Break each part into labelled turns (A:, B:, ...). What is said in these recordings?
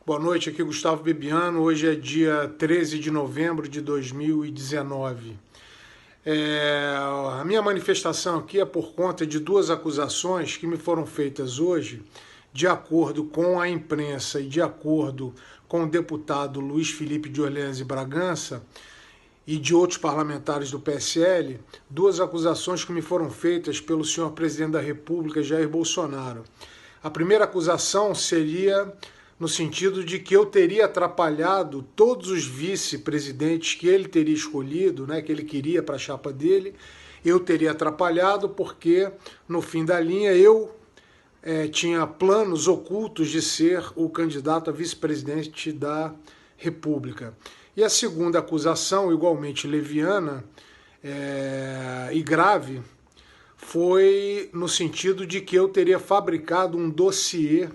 A: Boa noite, aqui Gustavo Bebiano. Hoje é dia 13 de novembro de 2019. A minha manifestação aqui é por conta de duas acusações que me foram feitas hoje, de acordo com a imprensa e de acordo com o deputado Luiz Felipe de Orleans e Bragança e de outros parlamentares do PSL, duas acusações que me foram feitas pelo senhor presidente da República, Jair Bolsonaro. A primeira acusação seria no sentido de que eu teria atrapalhado todos os vice-presidentes que ele teria escolhido, que ele queria para a chapa dele, eu teria atrapalhado porque, no fim da linha, eu tinha planos ocultos de ser o candidato a vice-presidente da República. E a segunda acusação, igualmente leviana e grave, foi no sentido de que eu teria fabricado um dossiê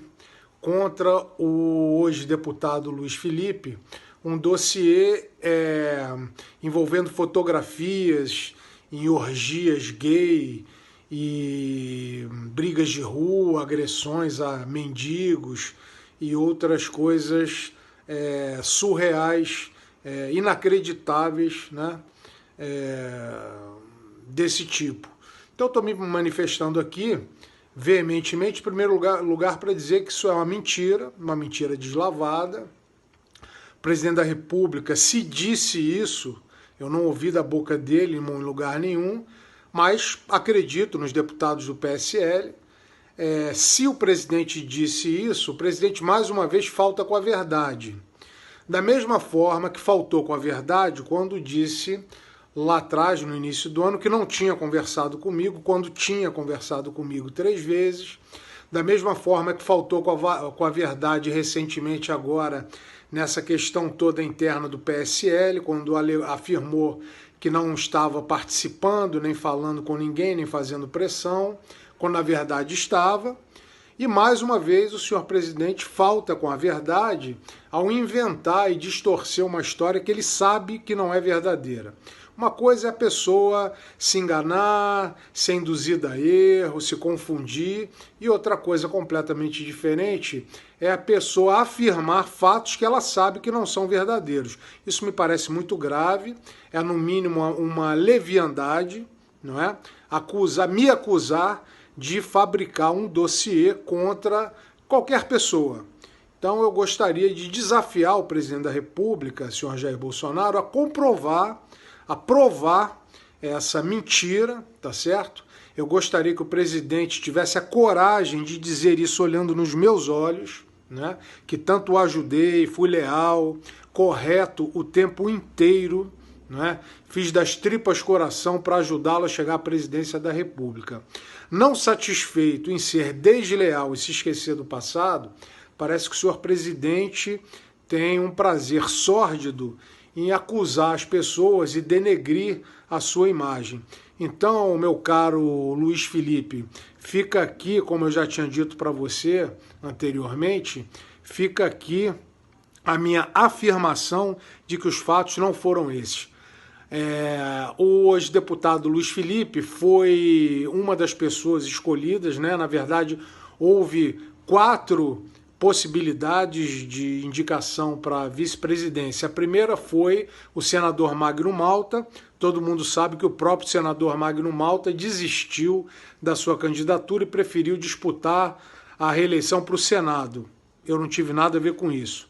A: contra o hoje deputado Luiz Felipe, um dossiê envolvendo fotografias em orgias gay e brigas de rua, agressões a mendigos e outras coisas surreais, inacreditáveis, desse tipo. Então estou me manifestando aqui veementemente, em primeiro lugar para dizer que isso é uma mentira deslavada. O presidente da República, se disse isso, eu não ouvi da boca dele em lugar nenhum, mas acredito nos deputados do PSL. Se o presidente disse isso, o presidente mais uma vez falta com a verdade. Da mesma forma que faltou com a verdade quando disse lá atrás, no início do ano, que não tinha conversado comigo, quando tinha conversado comigo 3 vezes. Da mesma forma que faltou com a verdade recentemente agora, nessa questão toda interna do PSL, quando afirmou que não estava participando, nem falando com ninguém, nem fazendo pressão, quando na verdade estava. E mais uma vez o senhor presidente falta com a verdade ao inventar e distorcer uma história que ele sabe que não é verdadeira. Uma coisa é a pessoa se enganar, ser induzida a erro, se confundir, e outra coisa completamente diferente é a pessoa afirmar fatos que ela sabe que não são verdadeiros. Isso me parece muito grave, é no mínimo uma leviandade, não é? Me acusar de fabricar um dossiê contra qualquer pessoa. Então eu gostaria de desafiar o presidente da República, senhor Jair Bolsonaro, a provar essa mentira, tá certo? Eu gostaria que o presidente tivesse a coragem de dizer isso olhando nos meus olhos, que tanto o ajudei, fui leal, correto o tempo inteiro, fiz das tripas coração para ajudá-lo a chegar à presidência da República. Não satisfeito em ser desleal e se esquecer do passado, parece que o senhor presidente tem um prazer sórdido em acusar as pessoas e denegrir a sua imagem. Então, meu caro Luiz Felipe, fica aqui, como eu já tinha dito para você anteriormente, fica aqui a minha afirmação de que os fatos não foram esses. O hoje deputado Luiz Felipe foi uma das pessoas escolhidas, na verdade, houve 4 possibilidades de indicação para a vice-presidência. A primeira foi o senador Magno Malta. Todo mundo sabe que o próprio senador Magno Malta desistiu da sua candidatura e preferiu disputar a reeleição para o Senado. Eu não tive nada a ver com isso.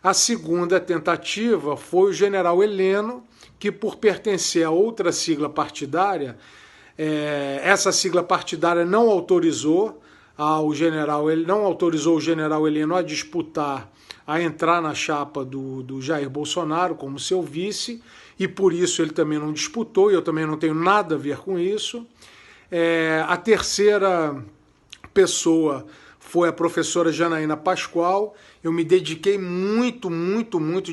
A: A segunda tentativa foi o general Heleno, que por pertencer a outra sigla partidária, essa sigla partidária não autorizou o general Heleno a disputar, a entrar na chapa do Jair Bolsonaro como seu vice, e por isso ele também não disputou, e eu também não tenho nada a ver com isso. A terceira pessoa foi a professora Janaína Pascoal. Eu me dediquei muito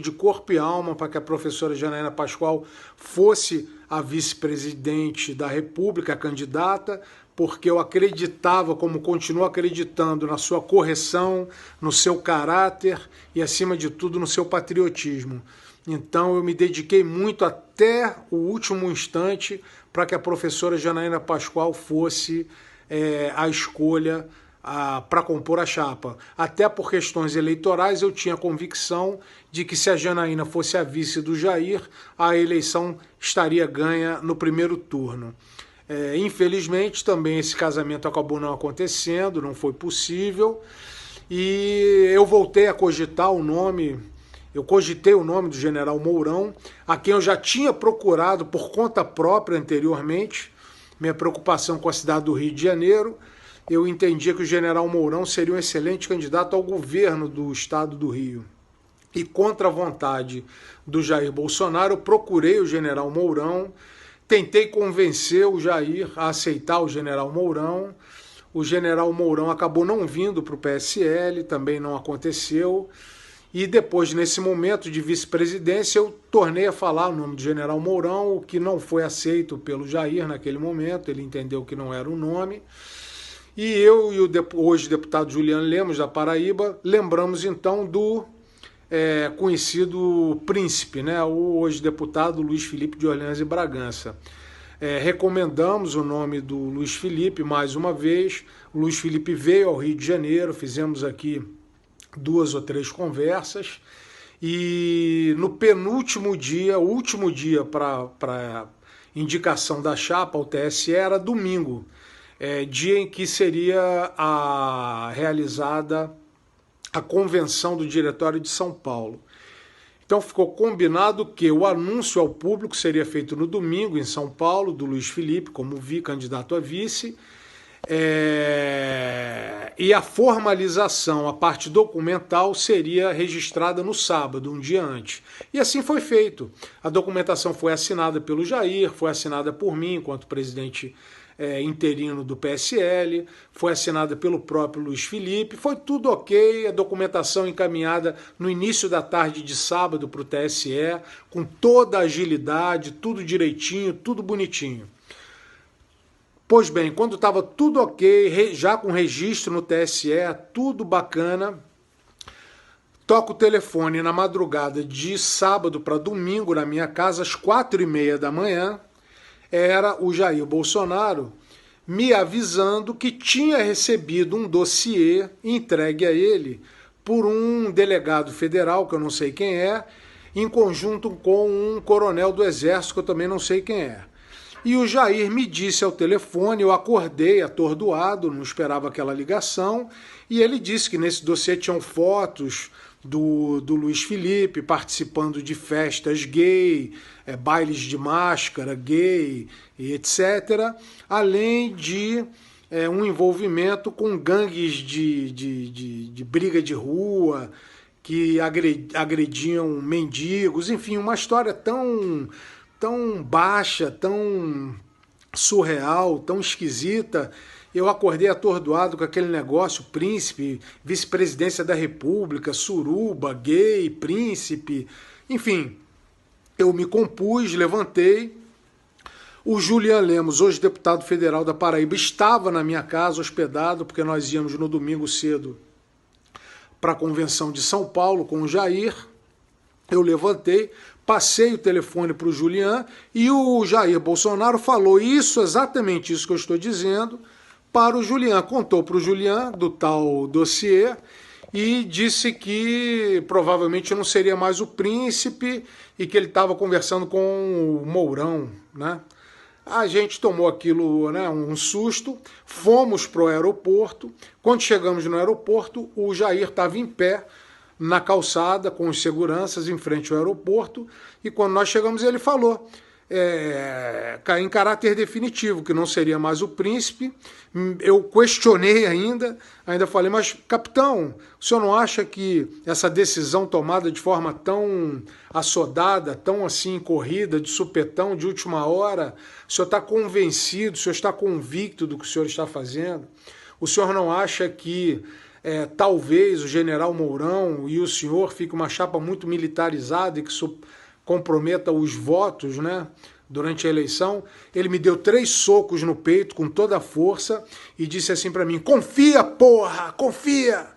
A: de corpo e alma para que a professora Janaína Pascoal fosse a vice-presidente da República, a candidata, porque eu acreditava, como continuo acreditando, na sua correção, no seu caráter e, acima de tudo, no seu patriotismo. Então eu me dediquei muito até o último instante para que a professora Janaína Pascoal fosse a escolha para compor a chapa. Até por questões eleitorais eu tinha convicção de que se a Janaína fosse a vice do Jair, a eleição estaria ganha no primeiro turno. Infelizmente também esse casamento acabou não acontecendo, não foi possível, e eu voltei a cogitar o nome, eu cogitei o nome do general Mourão, a quem eu já tinha procurado por conta própria anteriormente, minha preocupação com a cidade do Rio de Janeiro. Eu entendia que o general Mourão seria um excelente candidato ao governo do estado do Rio. E contra a vontade do Jair Bolsonaro, eu procurei o general Mourão, tentei convencer o Jair a aceitar o general Mourão. O general Mourão acabou não vindo para o PSL, também não aconteceu. E depois, nesse momento de vice-presidência, eu tornei a falar o nome do general Mourão, o que não foi aceito pelo Jair naquele momento, ele entendeu que não era o nome. E eu e o hoje deputado Juliano Lemos, da Paraíba, lembramos então do conhecido príncipe, né, o hoje deputado Luiz Felipe de Orleans e Bragança. Recomendamos o nome do Luiz Felipe mais uma vez. O Luiz Felipe veio ao Rio de Janeiro, fizemos aqui 2 ou 3 conversas, e no penúltimo dia, o último dia para indicação da chapa ao TSE era domingo, dia em que seria realizada a convenção do Diretório de São Paulo. Então ficou combinado que o anúncio ao público seria feito no domingo em São Paulo, do Luiz Felipe como candidato a vice, e a formalização, a parte documental, seria registrada no sábado, um dia antes. E assim foi feito. A documentação foi assinada pelo Jair, foi assinada por mim, enquanto presidente interino do PSL, foi assinada pelo próprio Luiz Felipe, foi tudo ok, a documentação encaminhada no início da tarde de sábado para o TSE, com toda a agilidade, tudo direitinho, tudo bonitinho. Pois bem, quando estava tudo ok, já com registro no TSE, tudo bacana, toco o telefone na madrugada de sábado para domingo na minha casa, às 4h30 da manhã, era o Jair Bolsonaro me avisando que tinha recebido um dossiê entregue a ele por um delegado federal, que eu não sei quem é, em conjunto com um coronel do Exército, que eu também não sei quem é. E o Jair me disse ao telefone, eu acordei atordoado, não esperava aquela ligação, e ele disse que nesse dossiê tinham fotos do Luiz Felipe participando de festas gay, bailes de máscara gay, e etc., além de um envolvimento com gangues de briga de rua, que agrediam mendigos, enfim, uma história tão baixa, tão surreal, tão esquisita. Eu acordei atordoado com aquele negócio, príncipe, vice-presidência da República, suruba, gay, príncipe, enfim. Eu me compus, levantei. O Juliano Lemos, hoje deputado federal da Paraíba, estava na minha casa hospedado, porque nós íamos no domingo cedo para a convenção de São Paulo com o Jair. Eu levantei, passei o telefone para o Juliano e o Jair Bolsonaro falou exatamente isso que eu estou dizendo, para o Juliano. Contou para o Juliano do tal dossiê e disse que provavelmente não seria mais o príncipe e que ele estava conversando com o Mourão, né? A gente tomou aquilo, né, um susto, fomos para o aeroporto. Quando chegamos no aeroporto, o Jair estava em pé na calçada com os seguranças em frente ao aeroporto, e quando nós chegamos ele falou em caráter definitivo que não seria mais o príncipe. Eu questionei ainda falei, mas capitão, o senhor não acha que essa decisão tomada de forma tão assodada, tão assim corrida, de supetão, de última hora, o senhor está convencido, o senhor está convicto do que o senhor está fazendo? O senhor não acha que talvez o general Mourão e o senhor fiquem uma chapa muito militarizada e que isso comprometa os votos, né, durante a eleição? Ele me deu 3 socos no peito com toda a força e disse assim para mim: confia, porra, confia!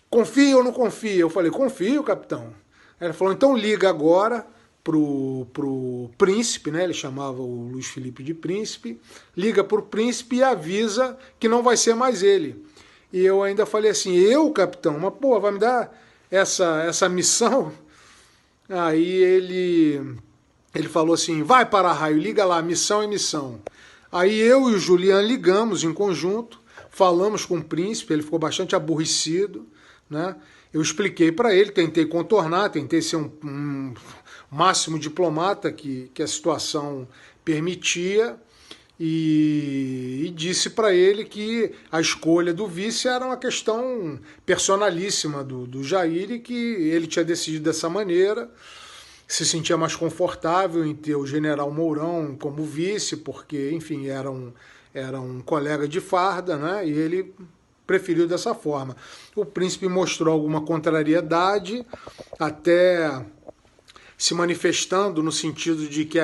A: Confia ou não confia? Eu falei: confio, capitão. Ele falou: então liga agora pro príncipe, né? Ele chamava o Luiz Felipe de príncipe. Liga pro príncipe e avisa que não vai ser mais ele. E eu ainda falei assim, eu, capitão, mas pô, vai me dar essa missão? Aí ele falou assim, vai para-raio, liga lá, missão é missão. Aí eu e o Julian ligamos em conjunto, falamos com o príncipe, ele ficou bastante aborrecido, né? Eu expliquei para ele, tentei contornar, tentei ser um máximo diplomata que a situação permitia, e disse para ele que a escolha do vice era uma questão personalíssima do Jair e que ele tinha decidido dessa maneira, se sentia mais confortável em ter o general Mourão como vice, porque, enfim, era um colega de farda, né? E ele preferiu dessa forma. O príncipe mostrou alguma contrariedade, até se manifestando no sentido de que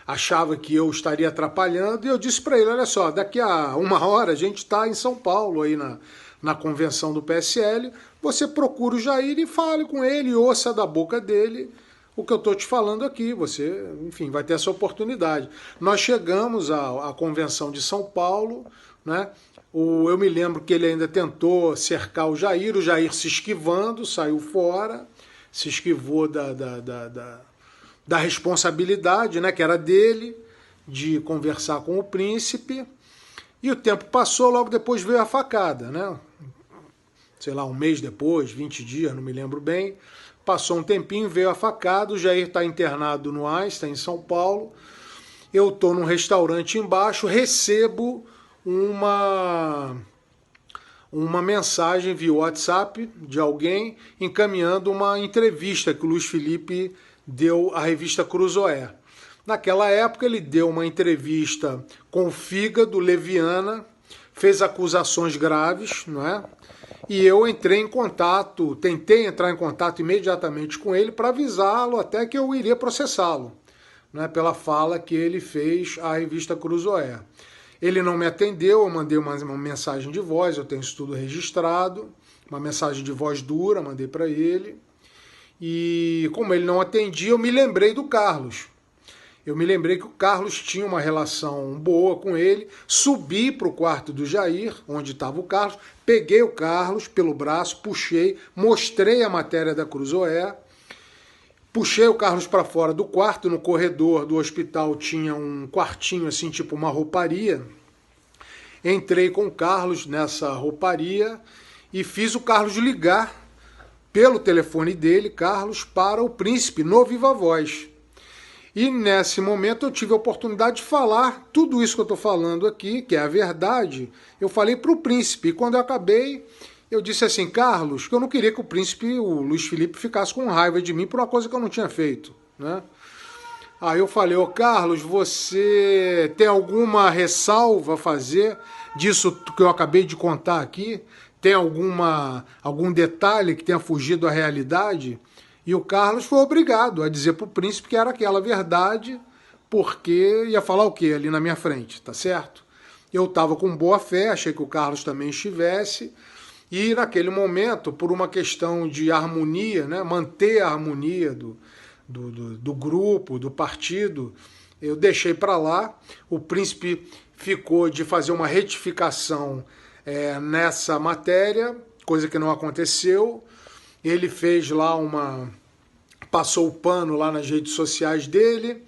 A: achava que eu estaria atrapalhando, e eu disse para ele, olha só, daqui a 1 hora a gente está em São Paulo, aí na convenção do PSL, você procura o Jair e fale com ele, ouça da boca dele o que eu estou te falando aqui, você, enfim, vai ter essa oportunidade. Nós chegamos à convenção de São Paulo, né? Eu me lembro que ele ainda tentou cercar o Jair se esquivando, saiu fora, se esquivou da responsabilidade, né, que era dele, de conversar com o príncipe, e o tempo passou, logo depois veio a facada, né? Sei lá, 1 mês depois, 20 dias, não me lembro bem, passou um tempinho, veio a facada, o Jair está internado no Einstein, em São Paulo, eu estou num restaurante embaixo, recebo uma mensagem via WhatsApp de alguém encaminhando uma entrevista que o Luiz Felipe deu à revista Cruzoé. Naquela época ele deu uma entrevista com o fígado, leviana, fez acusações graves, não é? E eu tentei entrar em contato imediatamente com ele para avisá-lo até que eu iria processá-lo, né, pela fala que ele fez à revista Cruzoé. Ele não me atendeu, eu mandei uma mensagem de voz, eu tenho isso tudo registrado, uma mensagem de voz dura, mandei para ele. E como ele não atendia, eu me lembrei do Carlos. Eu me lembrei que o Carlos tinha uma relação boa com ele, subi para o quarto do Jair, onde estava o Carlos, peguei o Carlos pelo braço, puxei, mostrei a matéria da Cruzoé, puxei o Carlos para fora do quarto, no corredor do hospital tinha um quartinho assim, tipo uma rouparia. Entrei com o Carlos nessa rouparia e fiz o Carlos ligar pelo telefone dele, Carlos, para o príncipe no Viva Voz. E nesse momento eu tive a oportunidade de falar tudo isso que eu estou falando aqui, que é a verdade, eu falei para o príncipe. E quando eu acabei, eu disse assim, Carlos, que eu não queria que o príncipe, o Luiz Felipe, ficasse com raiva de mim por uma coisa que eu não tinha feito, né? Aí eu falei, ô Carlos, você tem alguma ressalva a fazer disso que eu acabei de contar aqui? Tem algum detalhe que tenha fugido à realidade? E o Carlos foi obrigado a dizer para o príncipe que era aquela verdade, porque ia falar o quê ali na minha frente, tá certo? Eu estava com boa fé, achei que o Carlos também estivesse, e naquele momento, por uma questão de harmonia, né, manter a harmonia do grupo, do partido, eu deixei para lá. O príncipe ficou de fazer uma retificação nessa matéria, coisa que não aconteceu. Ele fez lá passou o pano lá nas redes sociais dele,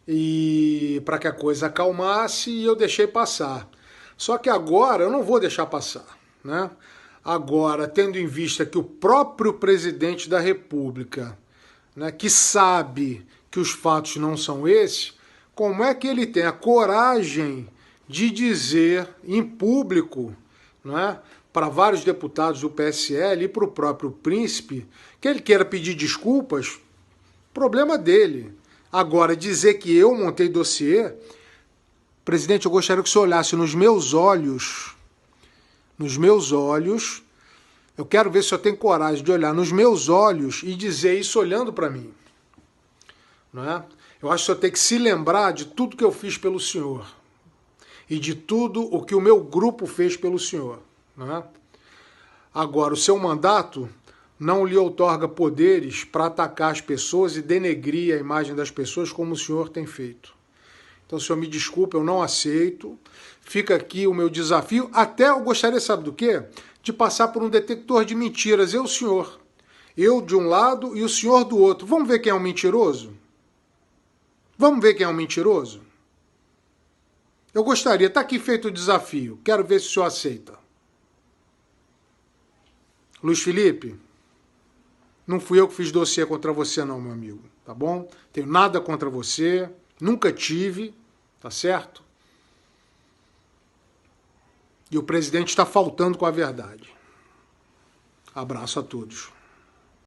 A: e para que a coisa acalmasse, e eu deixei passar. Só que agora eu não vou deixar passar, né? Agora, tendo em vista que o próprio presidente da República, né, que sabe que os fatos não são esses, como é que ele tem a coragem de dizer em público, não é, para vários deputados do PSL e para o próprio príncipe, que ele queira pedir desculpas? Problema dele. Agora, dizer que eu montei dossiê, presidente, eu gostaria que você olhasse nos meus olhos, eu quero ver se eu tenho coragem de olhar nos meus olhos e dizer isso olhando para mim. Não é? Eu acho que o senhor tem que se lembrar de tudo que eu fiz pelo senhor e de tudo o que o meu grupo fez pelo senhor. Não é? Agora, o seu mandato não lhe outorga poderes para atacar as pessoas e denegrir a imagem das pessoas como o senhor tem feito. Então, o senhor me desculpa, eu não aceito. Fica aqui o meu desafio. Até eu gostaria, sabe do quê? De passar por um detector de mentiras. Eu, senhor. Eu de um lado e o senhor do outro. Vamos ver quem é um mentiroso? Vamos ver quem é um mentiroso? Eu gostaria. Está aqui feito o desafio. Quero ver se o senhor aceita. Luiz Felipe, não fui eu que fiz dossiê contra você não, meu amigo. Tá bom? Tenho nada contra você. Nunca tive. Tá certo? E o presidente está faltando com a verdade. Abraço a todos.